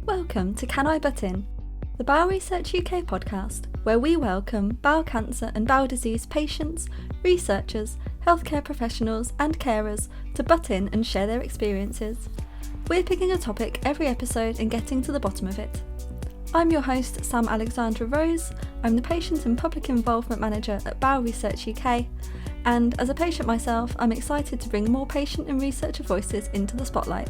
Welcome to Can I Butt In, the Bowel Research UK podcast, where we welcome bowel cancer and bowel disease patients, researchers, healthcare professionals and carers to butt in and share their experiences. We're picking a topic every episode and getting to the bottom of it. I'm your host, Alexandra Rose. I'm the Patient and Public Involvement Manager at Bowel Research UK, and as a patient myself, I'm excited to bring more patient and researcher voices into the spotlight.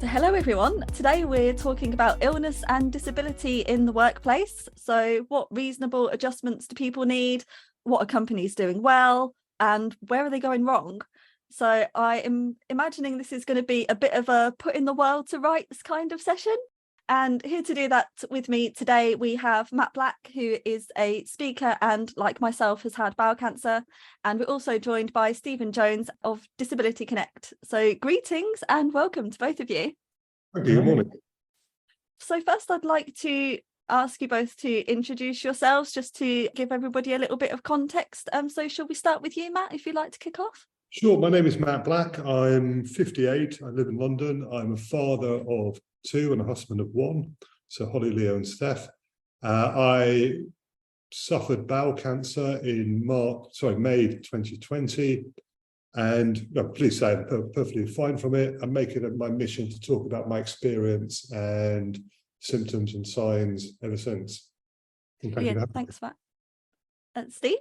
So hello everyone, today we're talking about illness and disability in the workplace. So what reasonable adjustments do people need, what are companies doing well, and where are they going wrong? So I am imagining this is going to be a bit of a putting the world to rights kind of session. And here to do that with me today, we have Matt Black, who is a speaker and, like myself, has had bowel cancer. And we're also joined by Stephen Jones of Disability Connect. So greetings and welcome to both of you. Thank you. Good morning. So first, I'd like to ask you both to introduce yourselves, just to give everybody a little bit of context. So shall we start with you, Matt, if you'd like to kick off? Sure. My name is Matt Black. I'm 58. I live in London. I'm a father of 2 and a husband of 1. So Holly, Leo and Steph. I suffered bowel cancer in May 2020. And I'm pleased to say I'm perfectly fine from it. I'm making it my mission to talk about my experience and symptoms and signs ever since. Thanks, Matt. Steve?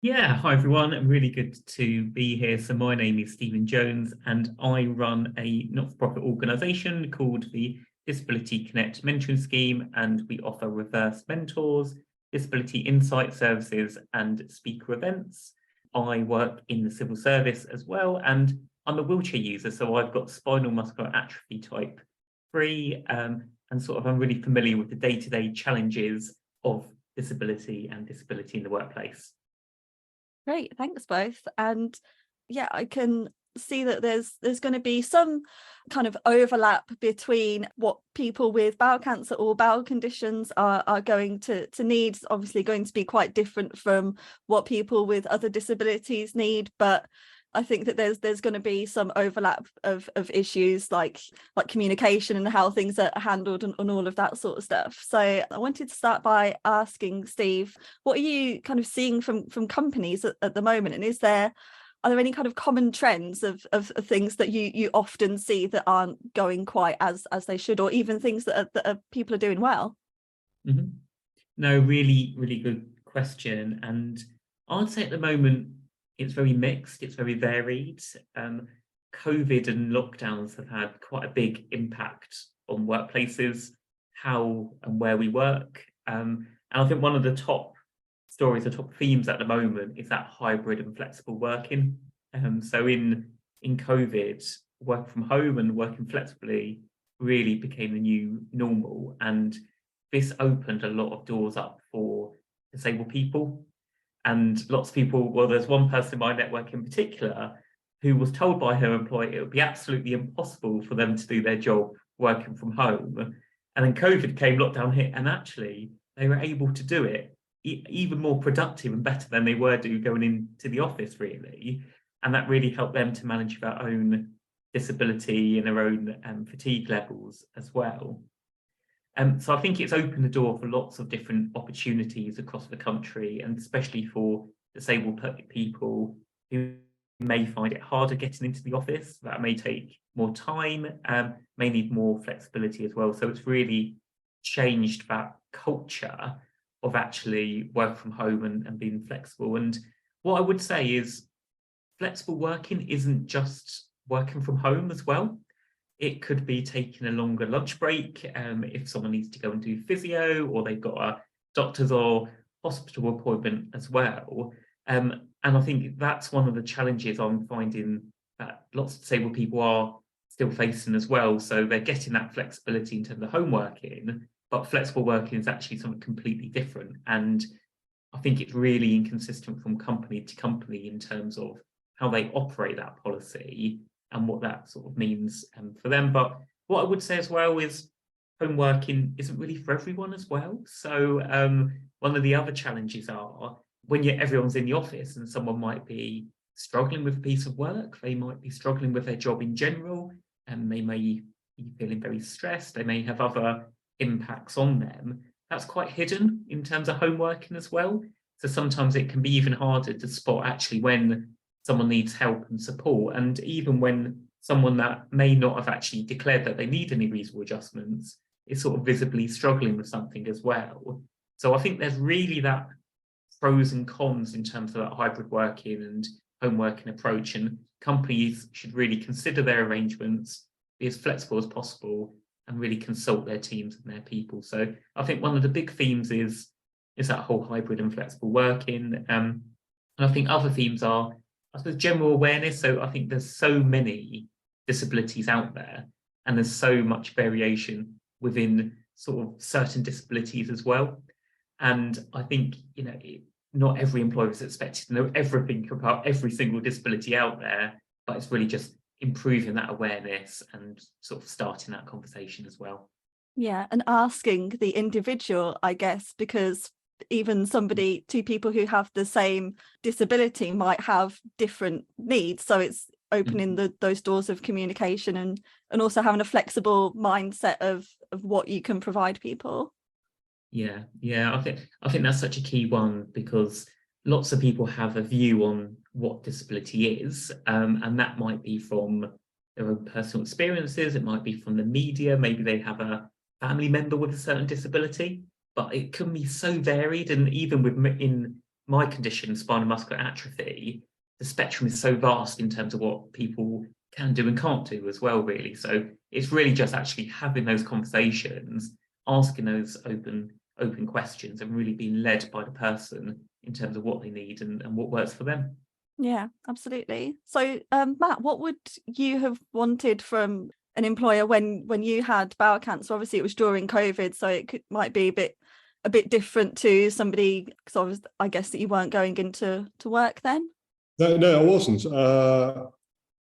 Yeah, hi everyone. Really good to be here. So my name is Stephen Jones and I run a not-for-profit organisation called the Disability Connect Mentoring Scheme, and we offer reverse mentors, disability insight services and speaker events. I work in the civil service as well, and I'm a wheelchair user, so I've got spinal muscular atrophy type 3, and I'm really familiar with the day-to-day challenges of disability and disability in the workplace. Great, thanks both. And yeah, I can see that there's going to be some kind of overlap between what people with bowel cancer or bowel conditions are going to need. It's obviously going to be quite different from what people with other disabilities need, but I think that there's going to be some overlap of issues like communication and how things are handled and all of that sort of stuff. So I wanted to start by asking Steve, what are you kind of seeing from companies at the moment, and are there any kind of common trends of things that you often see that aren't going quite as they should, or even things that people are doing well? Mm-hmm. No, really, really good question. And I'd say at the moment, it's very mixed, it's very varied. COVID and lockdowns have had quite a big impact on workplaces, how and where we work. And I think one of the top stories, the top themes at the moment is that hybrid and flexible working. So in COVID, work from home and working flexibly really became the new normal. And this opened a lot of doors up for disabled people. And lots of people, well, there's one person in my network in particular who was told by her employer it would be absolutely impossible for them to do their job working from home. And then COVID came, lockdown hit, and actually they were able to do it even more productive and better than they were going into the office, really. And that really helped them to manage their own disability and their own fatigue levels as well. So I think it's opened the door for lots of different opportunities across the country, and especially for disabled people who may find it harder getting into the office. That may take more time, may need more flexibility as well. So it's really changed that culture of actually work from home and being flexible. And what I would say is flexible working isn't just working from home as well. It could be taking a longer lunch break if someone needs to go and do physio, or they've got a doctor's or hospital appointment as well. And I think that's one of the challenges I'm finding that lots of disabled people are still facing as well. So they're getting that flexibility in terms of home working, but flexible working is actually something completely different. And I think it's really inconsistent from company to company in terms of how they operate that policy and what that sort of means for them. But what I would say as well is home working isn't really for everyone as well. So one of the other challenges are when everyone's in the office and someone might be struggling with a piece of work, they might be struggling with their job in general, and they may be feeling very stressed, they may have other impacts on them, that's quite hidden in terms of home working as well. So sometimes it can be even harder to spot actually when someone needs help and support, and even when someone that may not have actually declared that they need any reasonable adjustments is sort of visibly struggling with something as well. So I think there's really that pros and cons in terms of that hybrid working and home working approach, and companies should really consider their arrangements, be as flexible as possible, and really consult their teams and their people. So I think one of the big themes is that whole hybrid and flexible working. And I think other themes are, I suppose, general awareness. So I think there's so many disabilities out there, and there's so much variation within sort of certain disabilities as well. And I think, not every employer is expected to know everything about every single disability out there, but it's really just improving that awareness and sort of starting that conversation as well. Yeah, and asking the individual, I guess, because even two people who have the same disability might have different needs. So it's opening those doors of communication and also having a flexible mindset of what you can provide people. Yeah, I think that's such a key one, because lots of people have a view on what disability is, and that might be from their own personal experiences, it might be from the media, maybe they have a family member with a certain disability, but it can be so varied. And even in my condition, spinal muscular atrophy, the spectrum is so vast in terms of what people can do and can't do as well, really. So it's really just actually having those conversations, asking those open questions, and really being led by the person in terms of what they need and what works for them. Yeah, absolutely. So Matt, what would you have wanted from an employer when you had bowel cancer? Obviously it was during COVID, so it might be a bit different to somebody, because I guess that you weren't going into work then. No, I wasn't.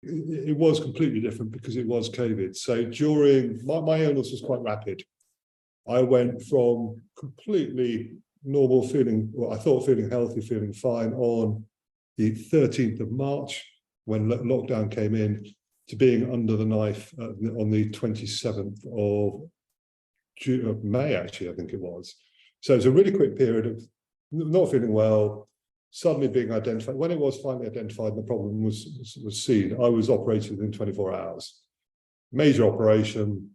It was completely different because it was COVID. So during my illness was quite rapid. I went from completely normal feeling, I thought feeling healthy, feeling fine on the 13th of March when lockdown came in, to being under the knife on the 27th of May, actually, I think it was. So it's a really quick period of not feeling well, suddenly being identified. When it was finally identified and the problem was seen, I was operated within 24 hours. Major operation,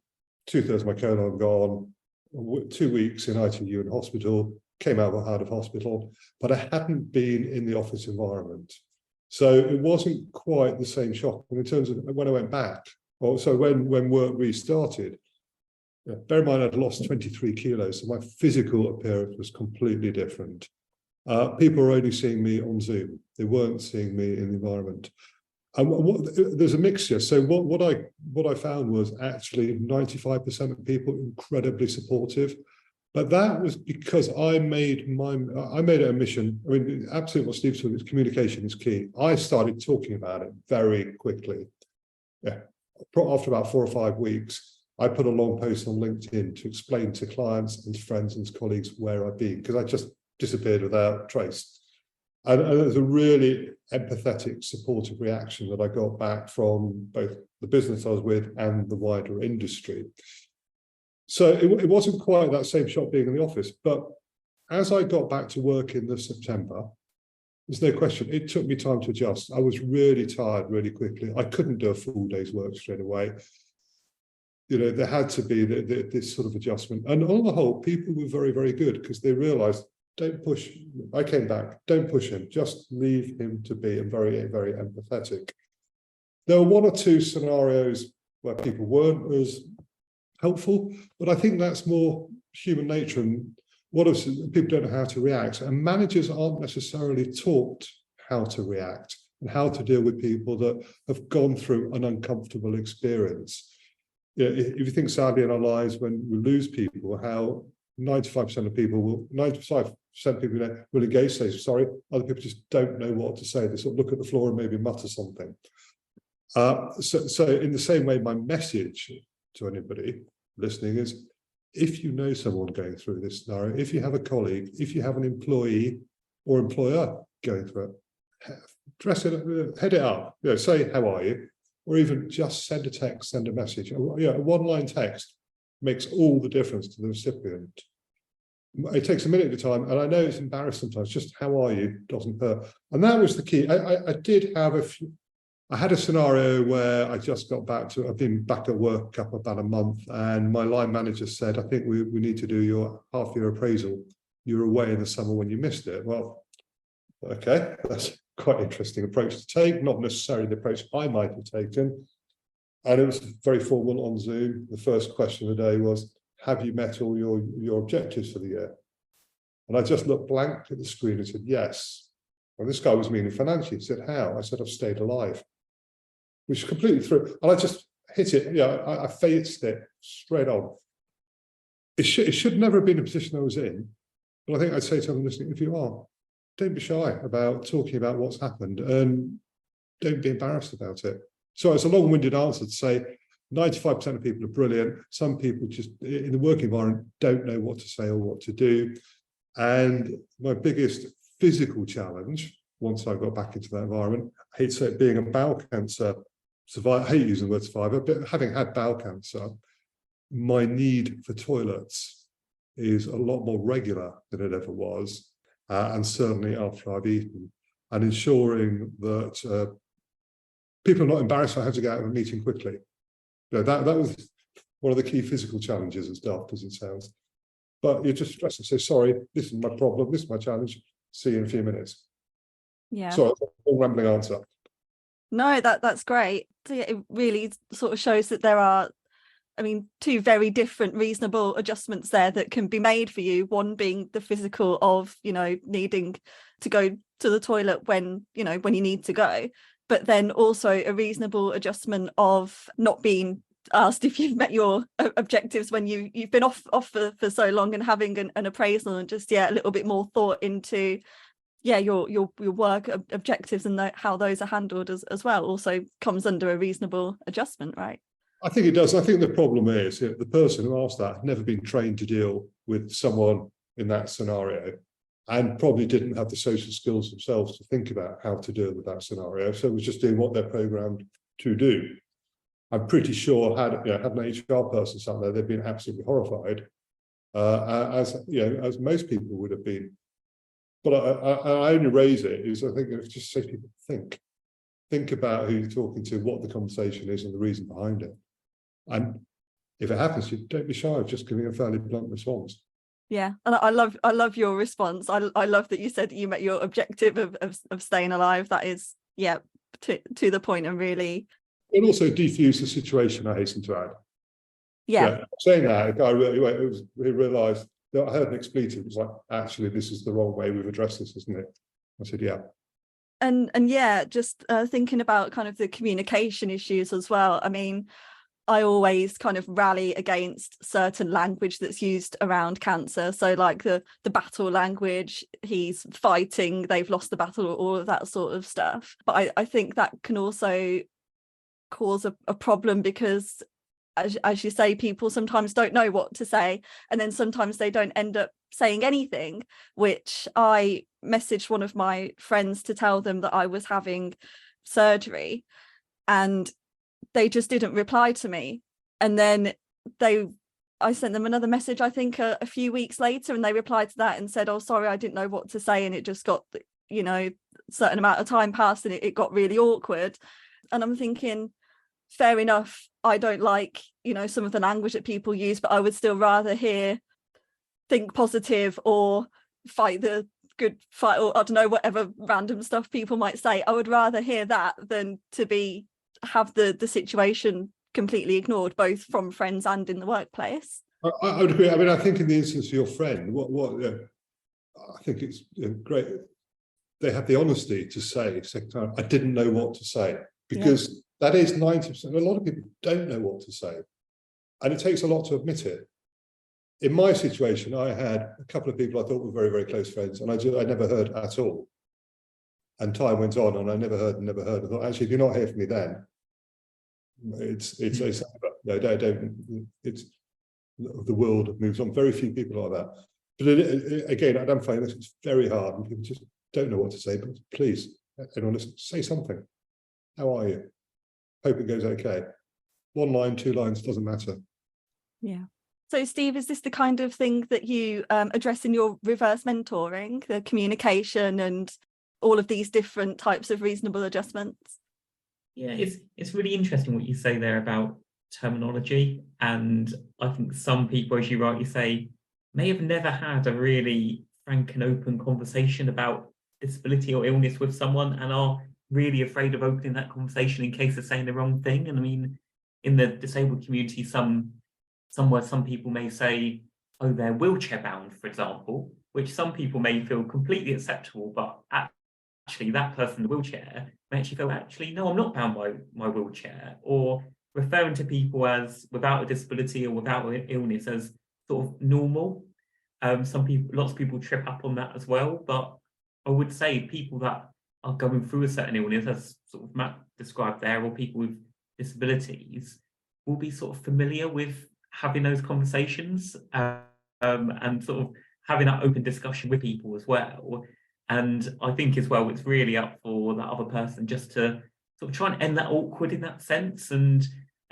2/3 of my colon gone, 2 weeks in ITU in hospital, came out of hospital, but I hadn't been in the office environment. So it wasn't quite the same shock. And in terms of when I went back, when work restarted, bear in mind I'd lost 23 kilos, so my physical appearance was completely different. People were only seeing me on Zoom. They weren't seeing me in the environment. There's a mixture. So what I found was actually 95% of people incredibly supportive, but that was because I made it a mission. I mean, absolutely what Steve said, communication is key. I started talking about it very quickly. Yeah, after about 4 or 5 weeks, I put a long post on LinkedIn to explain to clients and friends and colleagues where I'd been, because I just disappeared without trace. And it was a really empathetic, supportive reaction that I got back from both the business I was with and the wider industry. So it wasn't quite that same shock being in the office, but as I got back to work in the September, there's no question, it took me time to adjust. I was really tired really quickly. I couldn't do a full day's work straight away. There had to be this sort of adjustment. And on the whole, people were very, very good, because they realized, don't push. I came back, don't push him, just leave him to be, and very, very empathetic. There were 1 or 2 scenarios where people weren't as helpful, but I think that's more human nature, and people don't know how to react, and managers aren't necessarily taught how to react and how to deal with people that have gone through an uncomfortable experience. If you think sadly in our lives when we lose people, how 95% of people will engage, say sorry, other people just don't know what to say. They sort of look at the floor and maybe mutter something. So in the same way, my message to anybody listening is, if you know someone going through this scenario, if you have a colleague, if you have an employee or employer going through it, dress it, head it up, say, how are you? or even just send a text, send a message. A one-line text makes all the difference to the recipient. It takes a minute at a time, and I know it's embarrassing sometimes, just how are you doesn't hurt. And that was the key. I did have I had a scenario where I just got back to, I've been back at work about a month, and my line manager said, I think we need to do your half-year appraisal. You were away in the summer when you missed it. Well, okay, that's quite an interesting approach to take, not necessarily the approach I might have taken. And it was very formal on Zoom. The first question of the day was, have you met all your objectives for the year? And I just looked blank at the screen and said, yes. And this guy was meaning financially. He said, how? I said, I've stayed alive. Which completely threw, and I just hit it. Yeah, I faced it straight on. It should never have been a position I was in. But I think I'd say to them listening, if you are, don't be shy about talking about what's happened, and don't be embarrassed about it. So it's a long-winded answer to say 95% of people are brilliant. Some people just in the work environment don't know what to say or what to do. And my biggest physical challenge, once I got back into that environment, I hate to say it, being a bowel cancer survivor, I hate using the word survivor, but having had bowel cancer, my need for toilets is a lot more regular than it ever was. And certainly after I've eaten, and ensuring that people are not embarrassed I have to get out of a meeting quickly. You know, that was one of the key physical challenges, as daft as it sounds. But you're just stressed and say, sorry, this is my problem, this is my challenge, see you in a few minutes. Yeah. So a long rambling answer. No, that's great. So yeah, it really sort of shows that there are, I mean, two very different reasonable adjustments there that can be made for you. One being the physical of, you know, needing to go to the toilet when you need to go, but then also a reasonable adjustment of not being asked if you've met your objectives when you've been off for so long, and having an appraisal, and just a little bit more thought into your work objectives and how those are handled as well also comes under a reasonable adjustment, right? I think it does. I think the problem is the person who asked that had never been trained to deal with someone in that scenario, and probably didn't have the social skills themselves to think about how to deal with that scenario. So it was just doing what they're programmed to do. I'm pretty sure had an HR person sat there, they'd been absolutely horrified, as most people would have been. But I only raise it is I think it's just so people think about who you're talking to, what the conversation is, and the reason behind it. And if it happens, you don't be shy of just giving a fairly blunt response. Yeah, and I love your response. I love that you said that you met your objective of staying alive. That is, to the point, and really. It also defused the situation, I hasten to add. Yeah. Saying that, a guy he realised that I heard an expletive. It was like, actually, this is the wrong way we've addressed this, isn't it? I said, yeah. And just thinking about kind of the communication issues as well. I mean, I always kind of rally against certain language that's used around cancer. So like the battle language, he's fighting, they've lost the battle, all of that sort of stuff. But I think that can also cause a problem, because as you say, people sometimes don't know what to say, and then sometimes they don't end up saying anything, which I messaged one of my friends to tell them that I was having surgery, and they just didn't reply to me. And then I sent them another message, I think a few weeks later, and they replied to that and said, oh, sorry, I didn't know what to say, and it just got, a certain amount of time passed and it got really awkward. And I'm thinking, fair enough, I don't like some of the language that people use, but I would still rather hear think positive or fight the good fight, or I don't know, whatever random stuff people might say. I would rather hear that than to have the situation completely ignored, both from friends and in the workplace. I would agree. I mean, I think in the instance of your friend, I think it's great they have the honesty to say, I didn't know what to say, because that is 90%. A lot of people don't know what to say, and it takes a lot to admit it. In my situation, I had a couple of people I thought were very, very close friends, and I never heard at all. And time went on, and I never heard. I thought, actually, if you're not here for me then, it's no, don't. It's the world moves on. Very few people are that. But again, I'm finding this, it's very hard, and people just don't know what to say. But please, anyone listen, say something. How are you? hope it goes okay. 1 line, 2 lines, doesn't matter. Yeah. So Steve, is this the kind of thing that you address in your reverse mentoring, the communication and all of these different types of reasonable adjustments? Yeah, it's really interesting what you say there about terminology. And I think some people, as you rightly say, may have never had a really frank and open conversation about disability or illness with someone and are really afraid of opening that conversation in case they're saying the wrong thing. And I mean, in the disabled community, somewhere some people may say, oh, they're wheelchair bound, for example, which some people may feel completely acceptable, but actually that person in the wheelchair may actually feel, actually, no, I'm not bound by my wheelchair, or referring to people as without a disability or without illness as sort of normal. Lots of people trip up on that as well, but I would say people that are going through a certain illness, as sort of Matt described there, or people with disabilities, will be sort of familiar with having those conversations and sort of having that open discussion with people as well. And I think as well, it's really up for that other person just to sort of try and end that awkward in that sense, and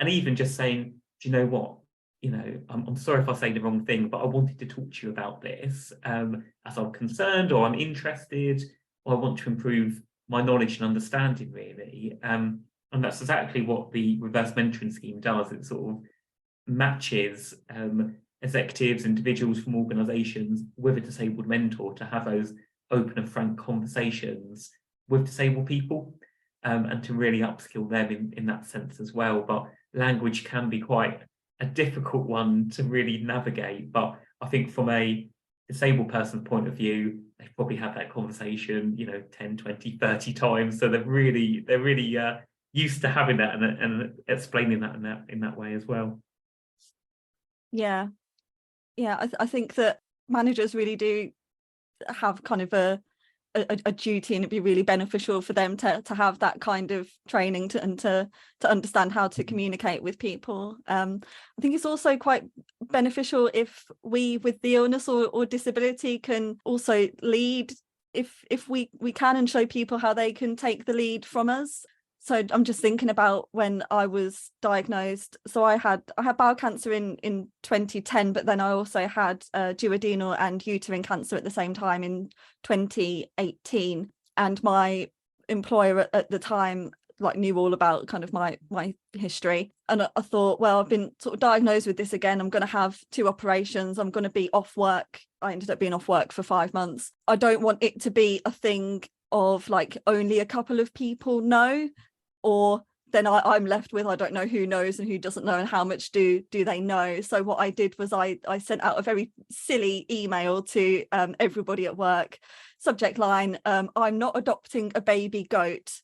even just saying, do you know what? You know, I'm sorry if I say the wrong thing, but I wanted to talk to you about this as I'm concerned, or I'm interested, or I want to improve my knowledge and understanding, really. And that's exactly what the reverse mentoring scheme does. It sort of matches executives, individuals from organisations with a disabled mentor to have those open and frank conversations with disabled people, and to really upskill them in that sense as well. But language can be quite a difficult one to really navigate. But I think from a disabled person's point of view, they've probably had that conversation, 10, 20, 30 times. So they're really used to having that and explaining that in that way as well. Yeah. I think that managers really do have kind of a duty, and it'd be really beneficial for them to have that kind of training to understand how to communicate with people. I think it's also quite beneficial if we with the illness or disability can also lead, if we can, and show people how they can take the lead from us. So I'm just thinking about when I was diagnosed. So I had bowel cancer in 2010, but then I also had duodenal and uterine cancer at the same time in 2018. And my employer at the time knew all about kind of my history. And I thought, well, I've been sort of diagnosed with this again. I'm going to have 2 operations. I'm going to be off work. I ended up being off work for 5 months. I don't want it to be a thing of only a couple of people know, or then I'm left with, I don't know who knows and who doesn't know, and how much do they know. So what I did was I sent out a very silly email to everybody at work. Subject line, I'm not adopting a baby goat.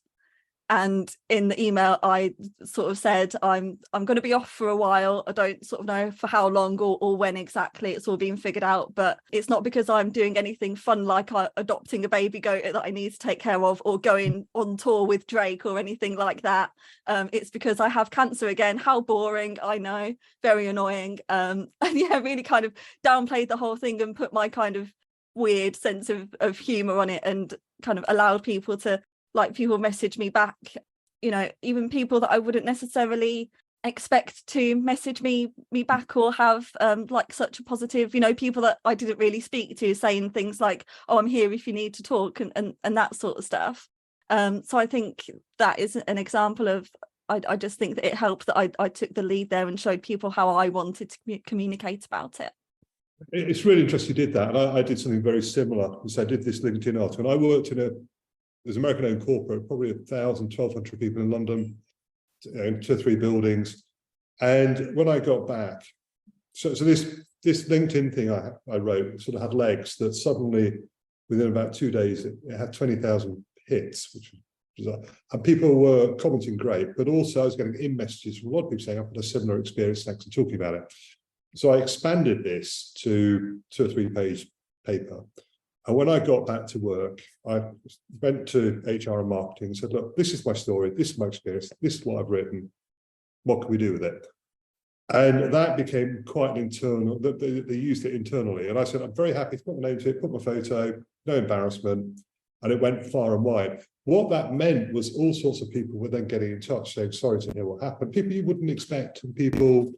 And in the email, I sort of said, I'm going to be off for a while. I don't sort of know for how long or when exactly. It's all being figured out. But it's not because I'm doing anything fun like adopting a baby goat that I need to take care of, or going on tour with Drake or anything like that. It's because I have cancer again. How boring, I know. Very annoying. And yeah, really kind of downplayed the whole thing and put my kind of weird sense of humour on it, and kind of allowed people to, people message me back, even people that I wouldn't necessarily expect to message me back or have such a positive, people that I didn't really speak to, saying things like, oh, I'm here if you need to talk, and that sort of stuff. So I think that is an example of, I just think that it helped that I took the lead there and showed people how I wanted to communicate about it. It's really interesting you did that, and I did something very similar. So I did this LinkedIn article, and I worked in there's an American-owned corporate, probably 1,000, 1,200 people in London, 2 or 3 buildings. And when I got back, so this LinkedIn thing I wrote sort of had legs, that suddenly, within about 2 days, it had 20,000 hits, and people were commenting great, but also I was getting in-messages from a lot of people saying, I've had a similar experience, thanks for talking about it. So I expanded this to 2 or 3 page paper. And when I got back to work, I went to HR and marketing and said, look, this is my story, this is my experience, this is what I've written, what can we do with it? And that became quite an internal, they used it internally. And I said, I'm very happy to put my name to it, put my photo, no embarrassment. And it went far and wide. what that meant was all sorts of people were then getting in touch saying, sorry to hear what happened. People you wouldn't expect and people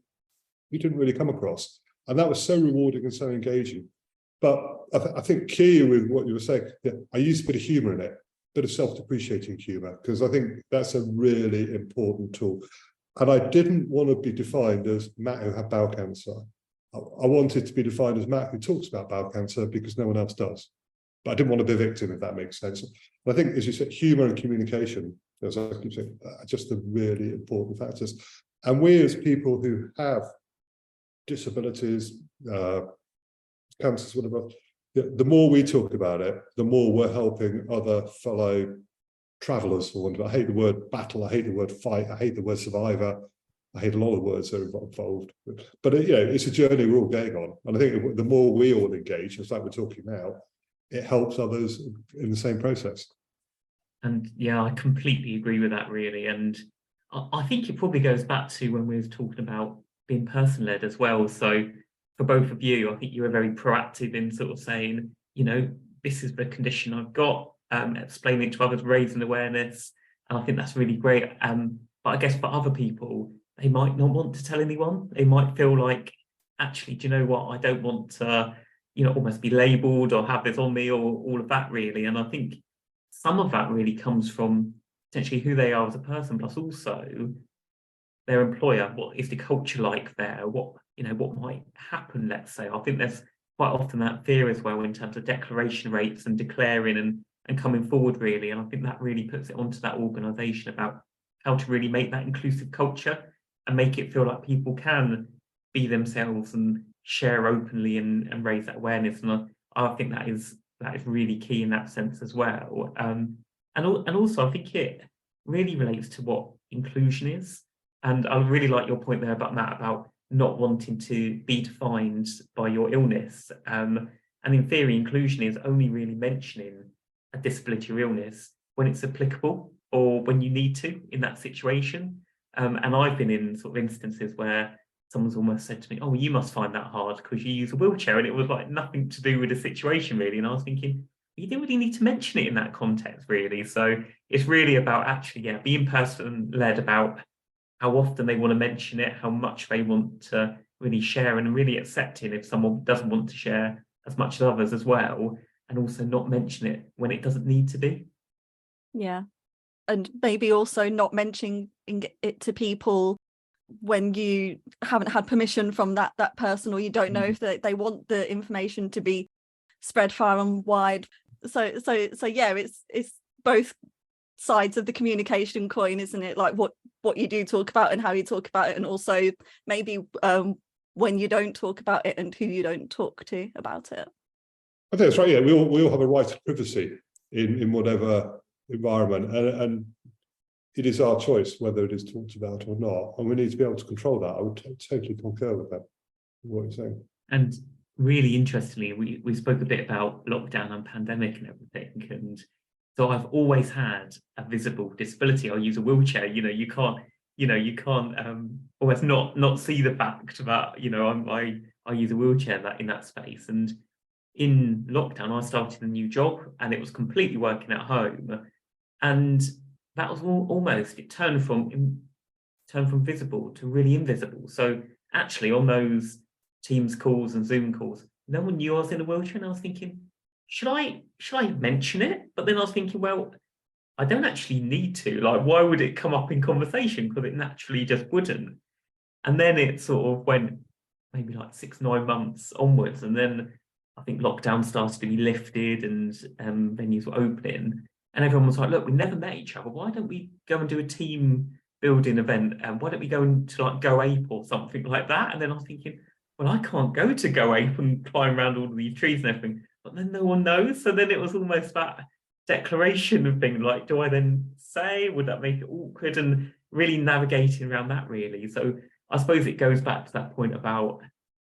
you didn't really come across. And that was so rewarding and so engaging. But I think key with what you were saying, yeah, I used a bit of humour in it, a bit of self-depreciating humour, because I think that's a really important tool. And I didn't want to be defined as Matt who had bowel cancer. I wanted to be defined as Matt who talks about bowel cancer because no one else does. But I didn't want to be a victim, if that makes sense. And I think, as you said, humour and communication, as I keep saying, are just the really important factors. And we as people who have disabilities, cancers, whatever, the more we talk about it, the more we're helping other fellow travellers. I hate the word battle, I hate the word fight, I hate the word survivor, I hate a lot of words that are involved. But it's a journey we're all going on. And I think the more we all engage, just like we're talking now, it helps others in the same process. And yeah, I completely agree with that, really. And I think it probably goes back to when we were talking about being person-led as well. So for both of you, I think you were very proactive in sort of saying, this is the condition I've got, explaining to others, raising awareness. And I think that's really great. But I guess for other people, they might not want to tell anyone. They might feel like, actually, do you know what? I don't want to, almost be labelled or have this on me or all of that, really. And I think some of that really comes from potentially who they are as a person, plus also their employer. What is the culture like there? What might happen, let's say. I think there's quite often that fear as well in terms of declaration rates and declaring and coming forward, really. And I think that really puts it onto that organisation about how to really make that inclusive culture and make it feel like people can be themselves and share openly and raise that awareness. And I think that is really key in that sense as well. And also I think it really relates to what inclusion is. And I really like your point there about Matt, about not wanting to be defined by your illness. And in theory, inclusion is only really mentioning a disability or illness when it's applicable or when you need to in that situation. And I've been in sort of instances where someone's almost said to me, oh, you must find that hard because you use a wheelchair. And it was like nothing to do with the situation, really. And I was thinking, you didn't really need to mention it in that context, really. So it's really about actually, being person-led about how often they want to mention it, how much they want to really share, and really accepting if someone doesn't want to share as much as others as well, and also not mention it when it doesn't need to be. Yeah. And maybe also not mentioning it to people when you haven't had permission from that person, or you don't know if they want the information to be spread far and wide. So yeah, it's both sides of the communication coin, isn't it? Like what you do talk about and how you talk about it, and also maybe when you don't talk about it and who you don't talk to about it. I think that's right. Yeah, we all have a right to privacy in whatever environment, and it is our choice whether it is talked about or not, and we need to be able to control that. I would totally concur with that, what you're saying. And really interestingly, we spoke a bit about lockdown and pandemic and everything, and so I've always had a visible disability. I use a wheelchair. You can't almost not see the fact that I use a wheelchair in that space. And in lockdown, I started a new job, and it was completely working at home, and that was almost, it turned from visible to really invisible. So actually, on those Teams calls and Zoom calls, no one knew I was in a wheelchair, and I was thinking, should I mention it? But then I was thinking, well, I don't actually need to. Like, why would it come up in conversation? Because it naturally just wouldn't. And then it sort of went maybe like 6-9 months onwards, and then I think lockdown started to be lifted and venues were opening, and everyone was like, look, we never met each other. Why don't we go and do a team building event? And why don't we go into like Go Ape or something like that? And then I was thinking, well, I can't go to Go Ape and climb around all of these trees and everything. But then no one knows. So then it was almost that declaration of thing, like, do I then say, would that make it awkward? And really navigating around that, really. So I suppose it goes back to that point about,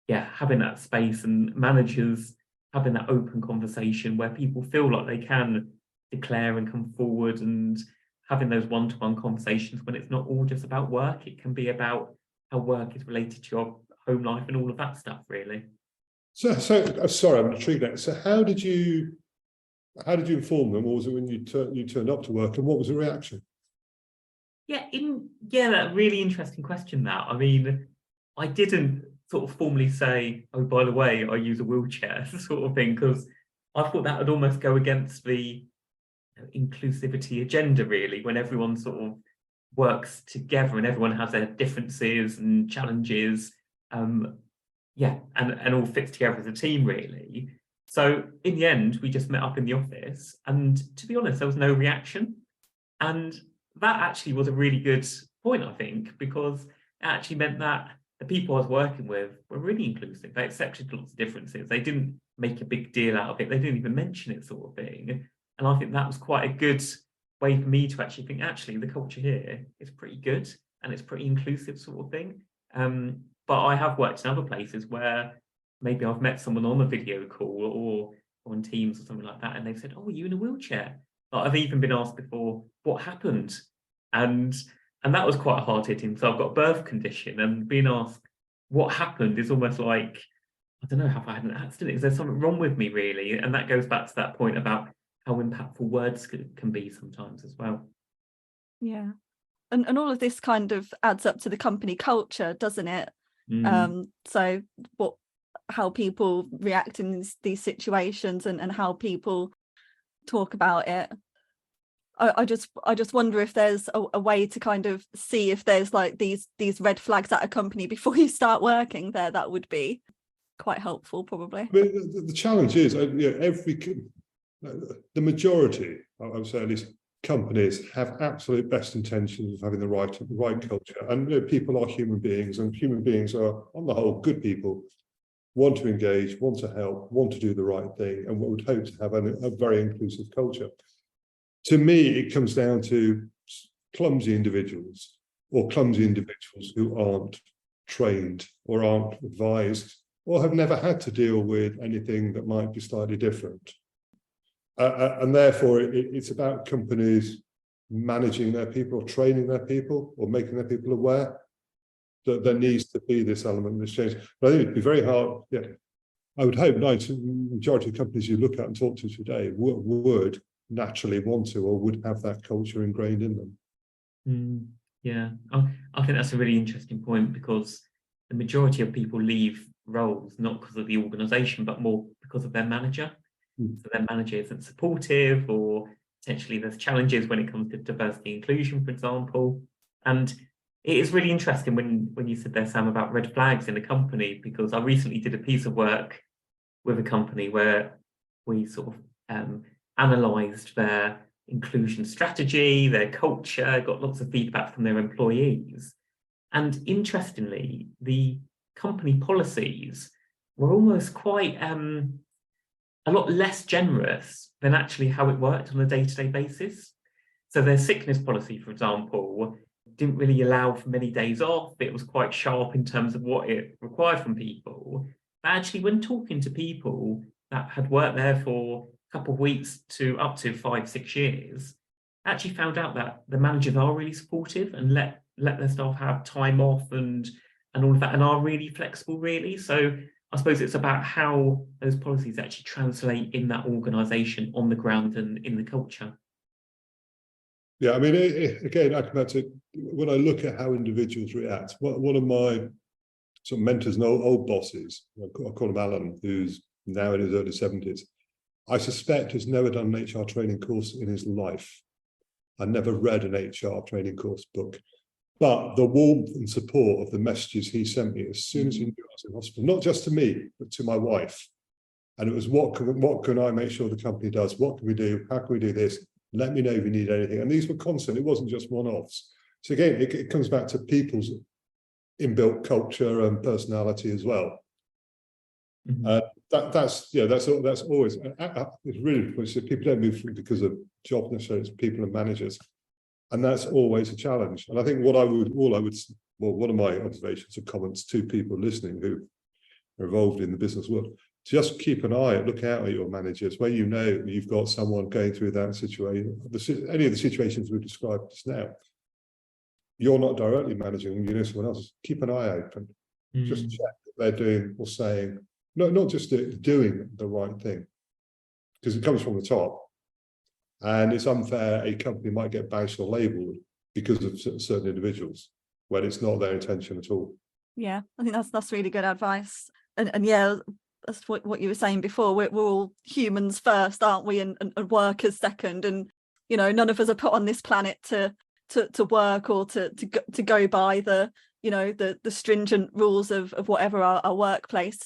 having that space and managers having that open conversation where people feel like they can declare and come forward, and having those one-to-one conversations when it's not all just about work. It can be about how work is related to your home life and all of that stuff, really. So sorry, I'm intrigued now. So how did you how did you inform them, or was it when you turned up to work, and what was the reaction? Yeah, that really interesting question. That, I mean, I didn't sort of formally say, oh, by the way, I use a wheelchair, sort of thing, because I thought that would almost go against the inclusivity agenda, really, when everyone sort of works together and everyone has their differences and challenges, and all fits together as a team, really. So in the end, we just met up in the office, and to be honest, there was no reaction. And that actually was a really good point, I think, because it actually meant that the people I was working with were really inclusive. They accepted lots of differences. They didn't make a big deal out of it. They didn't even mention it, sort of thing. And I think that was quite a good way for me to actually think, actually, the culture here is pretty good and it's pretty inclusive, sort of thing. But I have worked in other places where maybe I've met someone on a video call or on Teams or something like that, and they've said, oh, are you in a wheelchair? I've even been asked before, what happened? And that was quite hard hitting. So I've got a birth condition, and being asked what happened is almost like, I don't know, have I had an accident? Is there something wrong with me, really? And that goes back to that point about how impactful words can be sometimes as well. Yeah. And all of this kind of adds up to the company culture, doesn't it? So how people react in these situations and how people talk about it. I just wonder if there's a way to kind of see if there's like these red flags at a company before you start working there. That would be quite helpful, probably. I mean, the challenge is, the majority, I would say at least, companies have absolute best intentions of having the right culture, and people are human beings, and human beings are, on the whole, good people, want to engage, want to help, want to do the right thing, and would hope to have a very inclusive culture. To me, it comes down to clumsy individuals who aren't trained or aren't advised or have never had to deal with anything that might be slightly different. And therefore, it's about companies managing their people, or training their people, or making their people aware that there needs to be this element of this change. But I think it'd be very hard. Yeah, I would hope the majority of companies you look at and talk to today would naturally want to, or would have that culture ingrained in them. Yeah, I think that's a really interesting point, because the majority of people leave roles not because of the organisation, but more because of their manager. So their manager isn't supportive, or potentially there's challenges when it comes to diversity and inclusion, for example. And it is really interesting when you said there, Sam, about red flags in a company, because I recently did a piece of work with a company where we sort of analysed their inclusion strategy, their culture, got lots of feedback from their employees. And interestingly, the company policies were almost quite a lot less generous than actually how it worked on a day-to-day basis. So their sickness policy, for example, didn't really allow for many days off. It was quite sharp in terms of what it required from people. But actually, when talking to people that had worked there for a couple of weeks to up to 5-6 years, I actually found out that the managers are really supportive and let their staff have time off and all of that, and are really flexible, really. So I suppose it's about how those policies actually translate in that organisation on the ground and in the culture. Yeah, I mean, again, I come back to when I look at how individuals react. One of my sort of mentors and old bosses, I call him Alan, who's now in his early 70s, I suspect has never done an HR training course in his life. I never read an HR training course book. But the warmth and support of the messages he sent me as soon as he knew I was in hospital, not just to me, but to my wife. And it was, what can I make sure the company does? What can we do? How can we do this? Let me know if you need anything. And these were constant. It wasn't just one-offs. So again, it comes back to people's inbuilt culture and personality as well. That's always, it's really important. People don't move through because of job necessarily, it's people and managers. And that's always a challenge. And I think one of my observations or comments to people listening who are involved in the business world, just keep an eye, look out at your managers where you know you've got someone going through that situation, any of the situations we've described just now. You're not directly managing, you know someone else. Keep an eye open. Just check that they're doing or saying, not just doing the right thing, because it comes from the top. And it's unfair a company might get bounced or labelled because of certain individuals when it's not their intention at all. Yeah, I think that's really good advice. And yeah, that's what you were saying before. We're all humans first, aren't we? And workers second. And you know, none of us are put on this planet to work or to go by the, you know, the stringent rules of whatever our workplace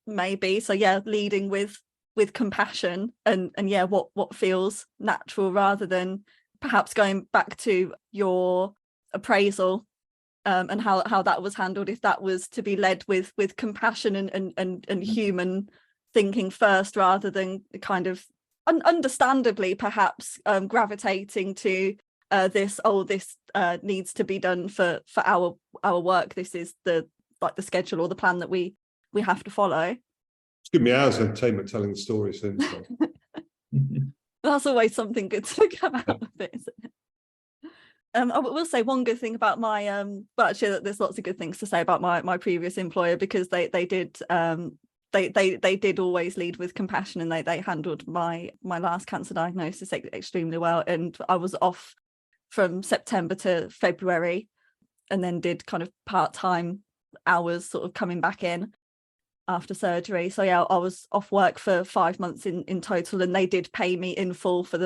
may be. So yeah, leading with compassion and yeah, what feels natural, rather than perhaps going back to your appraisal and how that was handled, if that was to be led with compassion and human thinking first, rather than kind of understandably perhaps gravitating to this needs to be done for our work. This is the schedule or the plan that we have to follow. It's given me hours of entertainment telling the story since. That's always something good to come out of it, isn't it? I will say one good thing about my well, actually there's lots of good things to say about my previous employer, because they did they did always lead with compassion, and they handled my last cancer diagnosis extremely well. And I was off from September to February, and then did kind of part-time hours sort of coming back in after surgery. So yeah, I was off work for 5 months in total, and they did pay me in full for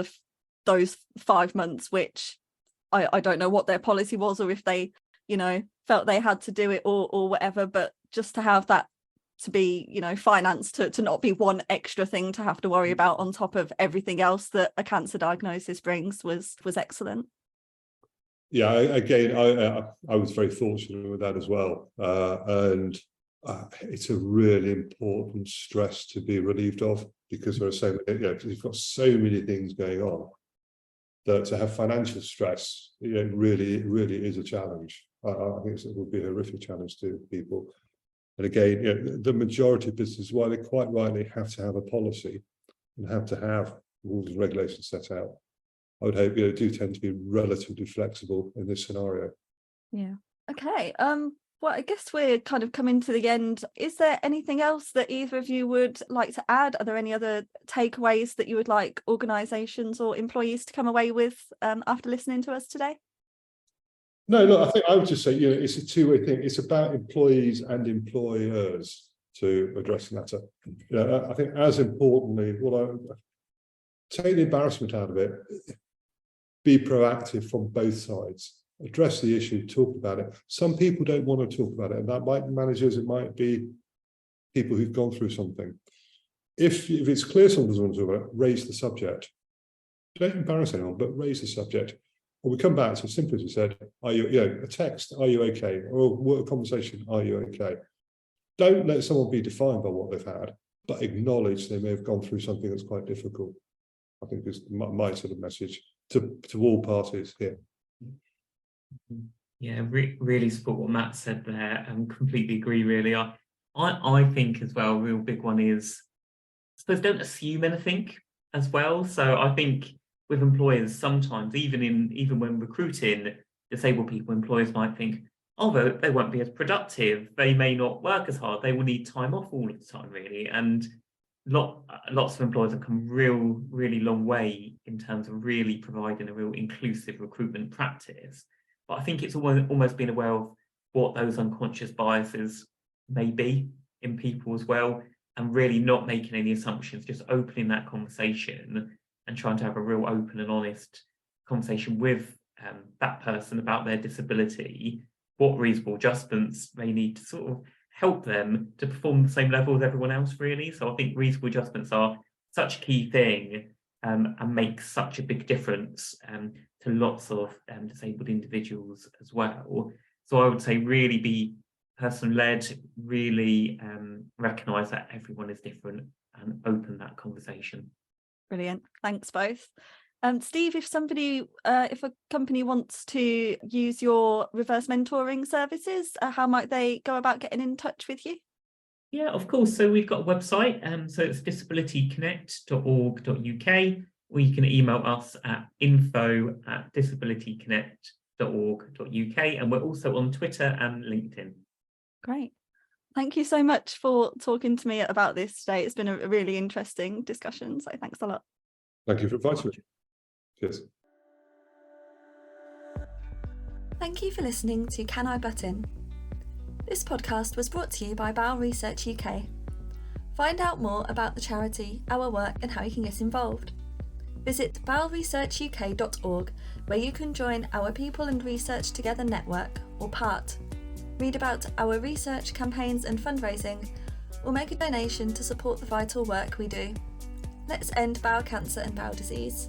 those 5 months, which I don't know what their policy was, or if they, you know, felt they had to do it or whatever, but just to have that to be, you know, financed to not be one extra thing to have to worry about on top of everything else that a cancer diagnosis brings was excellent. Yeah, again, I was very fortunate with that as well, and it's a really important stress to be relieved of, because there are so many, you know, you've got so many things going on, that to have financial stress, you know, really is a challenge. I think it would be a horrific challenge to people. And again, you know, the majority of businesses, why they quite rightly have to have a policy and have to have rules and regulations set out, I would hope, you know, do tend to be relatively flexible in this scenario. Yeah. Okay. Well, I guess we're kind of coming to the end. Is there anything else that either of you would like to add? Are there any other takeaways that you would like organisations or employees to come away with after listening to us today? No, look, I think I would just say, you know, it's a two-way thing. It's about employees and employers to address the matter. You know, I think as importantly, take the embarrassment out of it, be proactive from both sides. Address the issue, talk about it. Some people don't want to talk about it, and that might be managers, it might be people who've gone through something. If it's clear someone doesn't want to talk about it, raise the subject. Don't embarrass anyone, but raise the subject. Or we come back to as simple as you said, are you, you know, a text, are you okay? Or a conversation, are you okay? Don't let someone be defined by what they've had, but acknowledge they may have gone through something that's quite difficult. I think is my sort of message to all parties here. Yeah, really support what Matt said there, and completely agree. Really, I think as well, a real big one is, I suppose, don't assume anything as well. So I think with employers, sometimes even when recruiting disabled people, employers might think, oh, they won't be as productive, they may not work as hard, they will need time off all of the time, really. And lots of employers have come really long way in terms of really providing a real inclusive recruitment practice. But I think it's almost being aware of what those unconscious biases may be in people as well, and really not making any assumptions, just opening that conversation and trying to have a real open and honest conversation with that person about their disability, what reasonable adjustments they need to sort of help them to perform the same level as everyone else, really. So I think reasonable adjustments are such a key thing, and make such a big difference to lots of disabled individuals as well. So I would say really be person-led, really recognise that everyone is different, and open that conversation. Brilliant. Thanks both. Steve, if a company wants to use your reverse mentoring services, how might they go about getting in touch with you? Yeah, of course. So we've got a website, so it's disabilityconnect.org.uk, or you can email us at info@disabilityconnect.org.uk, and we're also on Twitter and LinkedIn. Great. Thank you so much for talking to me about this today. It's been a really interesting discussion, so thanks a lot. Thank you for inviting me. Cheers. Thank you for listening to Can I Butt In? This podcast was brought to you by Bowel Research UK. Find out more about the charity, our work and how you can get involved. Visit bowelresearchuk.org, where you can join our People and Research Together network, or PART, read about our research, campaigns and fundraising, or make a donation to support the vital work we do. Let's end bowel cancer and bowel disease.